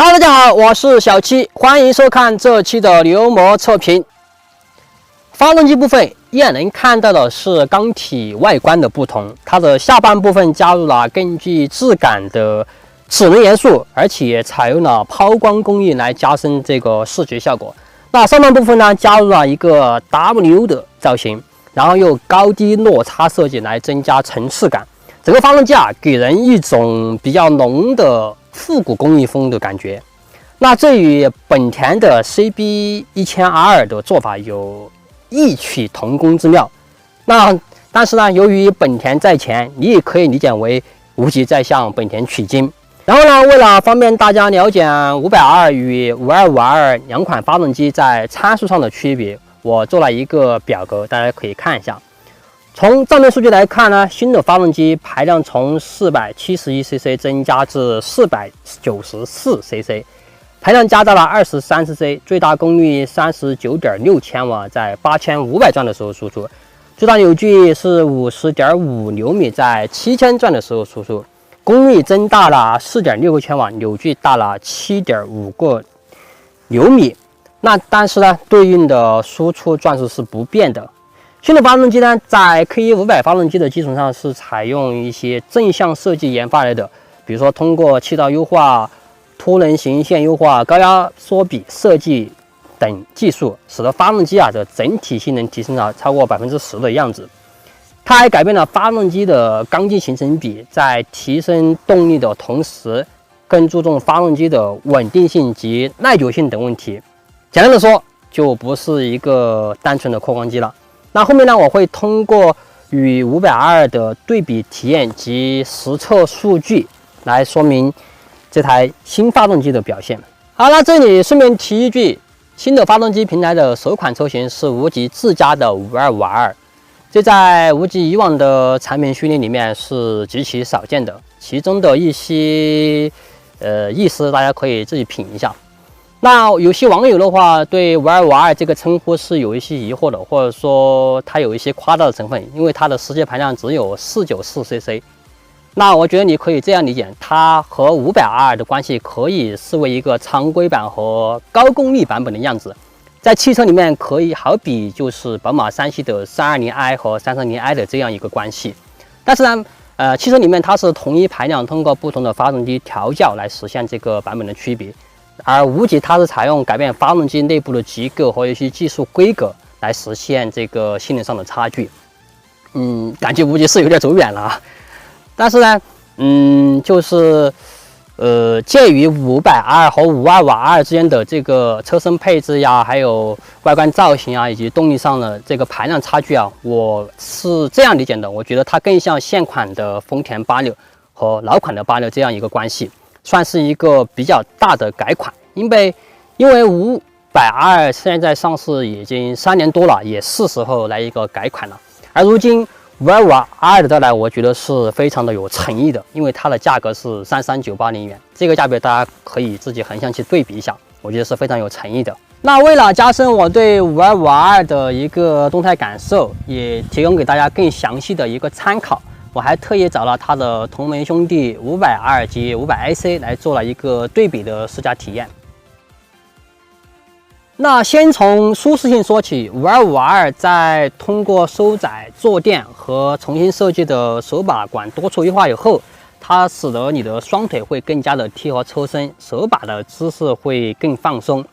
Hello， 大家好，我是小七，欢迎收看这期的牛膜测评。发动机部分一眼能看到的是缸体外观的不同，它的下半部分加入了更具质感的齿轮元素，而且采用了抛光工艺来加深这个视觉效果。那上半部分呢，加入了一个 W 的造型，然后用高低落差设计来增加层次感。整个发动机给人一种比较浓的复古工艺风的感觉。那这与本田的 CB1000R 的做法有异曲同工之妙。但是呢，由于本田在前，你也可以理解为无极在向本田取经。然后呢，为了方便大家了解500R 与5252两款发动机在参数上的区别，我做了一个表格，大家可以看一下。从账面数据来看呢，新的发动机排量从 471cc 增加至 494cc， 排量加大了 23cc， 最大功率 39.6千瓦，在8500转的时候输出，最大扭矩是 50.5 牛米，在7000转的时候输出，功率增大了 4.6 个千瓦，扭矩大了 7.5 个牛米。但是呢，对应的输出转速是不变的。新的发动机呢，在 K1500发动机的基础上是采用一些正向设计研发来的，比如说通过气道优化、凸轮形线优化、高压缩比设计等技术，使得发动机的整体性能提升了超过 10% 的样子。它还改变了发动机的缸径行程比，在提升动力的同时，更注重发动机的稳定性及耐久性等问题。简单的说，就不是一个单纯的扩光机了。那后面呢，我会通过与500R 的对比体验及实测数据来说明这台新发动机的表现。好，那这里顺便提一句，新的发动机平台的首款车型是无极自家的525R，这在无极以往的产品序列里面是极其少见的，其中的一些意思大家可以自己品一下。那有些网友的话，对525R 这个称呼是有一些疑惑的，或者说它有一些夸大的成分，因为它的实际排量只有 494cc。那我觉得你可以这样理解，它和500R 的关系可以视为一个常规版和高功率版本的样子。在汽车里面，可以好比就是宝马3系的 320i 和 330i 的这样一个关系。但是呢，汽车里面它是同一排量，通过不同的发动机调教来实现这个版本的区别。而无极它是采用改变发动机内部的结构和一些技术规格来实现这个性能上的差距。感觉无极是有点走远了。但是呢，就是介于500R 和525R 之间的这个车身配置呀，还有外观造型以及动力上的这个排量差距我是这样理解的，我觉得它更像现款的丰田86和老款的86这样一个关系。算是一个比较大的改款，因为500R 现在上市已经3年多了，也是时候来一个改款了。而如今525R 的到来，我觉得是非常的有诚意的，因为它的价格是33980元，这个价格大家可以自己横向去对比一下，我觉得是非常有诚意的。那为了加深我对525R 的一个动态感受，也提供给大家更详细的一个参考。我还特意找了它的同门兄弟500R及500AC 来做了一个对比的试驾体验。那先从舒适性说起，525R 在通过收窄坐垫和重新设计的手把管多处优化以后，它使得你的双腿会更加的贴合车身，手把的姿势会更放松。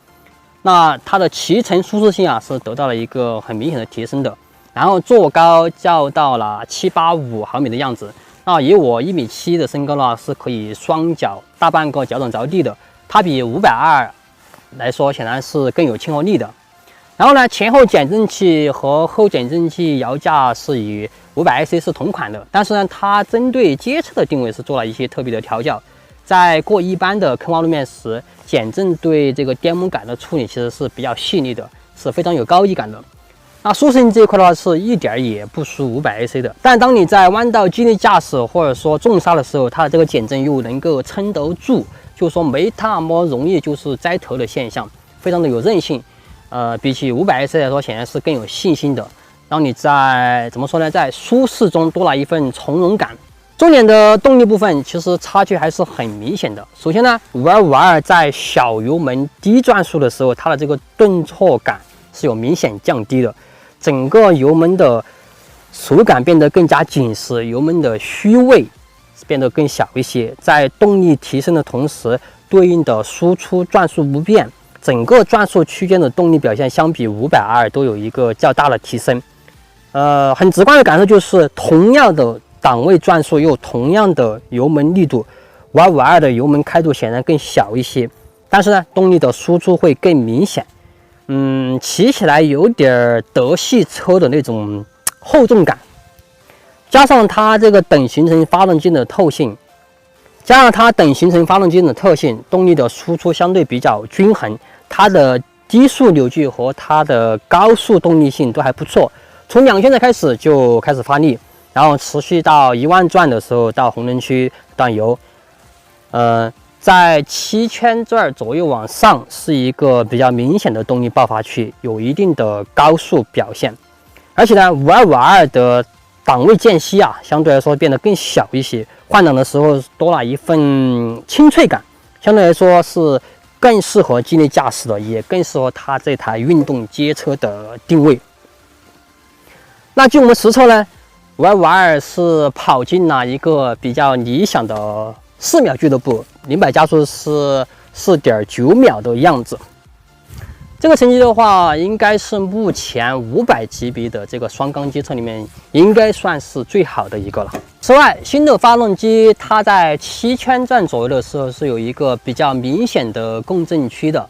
那它的骑乘舒适性是得到了一个很明显的提升的。然后坐高较到了785毫米的样子。那以我1.7米的身高呢，是可以双脚大半个脚掌着地的。它比500R来说，显然是更有亲和力的。然后呢，前后减震器和后减震器摇架是与500AC 是同款的，但是呢，它针对街车的定位是做了一些特别的调教。在过一般的坑洼路面时，减震对这个颠簸感的处理其实是比较细腻的，是非常有高级感的。那舒适性这一块的话，是一点也不输500AC 的。但当你在弯道激烈驾驶或者说重刹的时候，它的这个减震又能够撑得住，就是说没那么容易就是栽头的现象，非常的有韧性。比起500AC 来说，显然是更有信心的，让你在怎么说呢，在舒适中多了一份从容感。重点的动力部分其实差距还是很明显的。首先呢，5252在小油门低转速的时候，它的这个顿挫感是有明显降低的，整个油门的手感变得更加紧实，油门的虚位变得更小一些。在动力提升的同时，对应的输出转速不变，整个转速区间的动力表现相比520都有一个较大的提升。很直观的感受就是同样的档位转速，又同样的油门力度，5252的油门开度显然更小一些，但是呢，动力的输出会更明显。骑起来有点德系车的那种厚重感，加上它这个等行程发动机的特性，动力的输出相对比较均衡，它的低速扭矩和它的高速动力性都还不错。从2000转开始就开始发力，然后持续到1万转的时候到红灯区断油，在7000转左右往上是一个比较明显的动力爆发区，有一定的高速表现。而且呢，5252的档位间隙相对来说变得更小一些，换挡的时候多了一份清脆感，相对来说是更适合激烈驾驶的，也更适合它这台运动街车的定位。那据我们实测呢，5252是跑进了一个比较理想的4秒俱乐部，0-100加速是4.9秒的样子。这个成绩的话，应该是目前500级别的这个双缸机车里面，应该算是最好的一个了。此外，新的发动机它在7000转左右的时候是有一个比较明显的共振区的，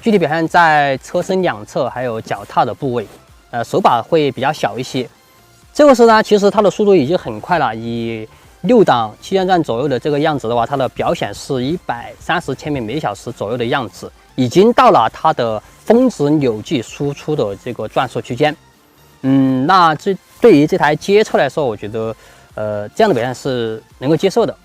具体表现在车身两侧还有脚踏的部位。手把会比较小一些。这个时呢，其实它的速度已经很快了，以6档7000转左右的这个样子的话，它的表现是130千米每小时左右的样子，已经到了它的峰值扭矩输出的这个转速区间。那这对于这台街车来说，我觉得这样的表现是能够接受的。